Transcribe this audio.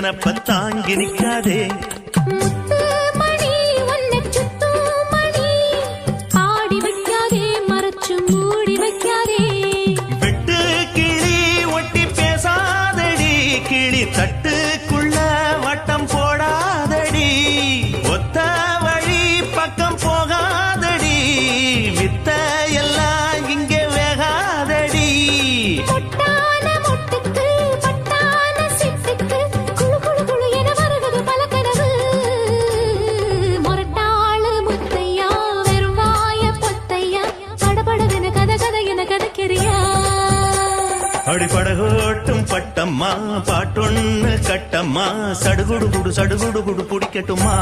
நினப்ப தாங்கி நிற்காதே. மணி ஒன்னை சுத்தும் மணி ஆடி வைக்காதே மறைச்சு மூடி வைக்காதே. வெட்டு கிளி ஒட்டி பேசாதடி கிளி தட்டுக்குள்ள வட்டம் போடாதடி. ஒத்த வழி பக்கம் போகாதடி வித்த எல்லாம் இங்கே வேகாதடி. பொட்டான மொட்டுக்கு பட்டான சிட்டுக்கு குழு குழு குழு என வருவது பல கனவு. மொரட்டாளு முத்தையா வெறும் வாய பொத்தையா படபடவென கதை கதை என கதைக்கிறியா. அடிப்படகோட்டும் பட்டம்மா பாட்டொன்னு கட்டம்மா சடுகுடு குடு பிடிக்கட்டுமா.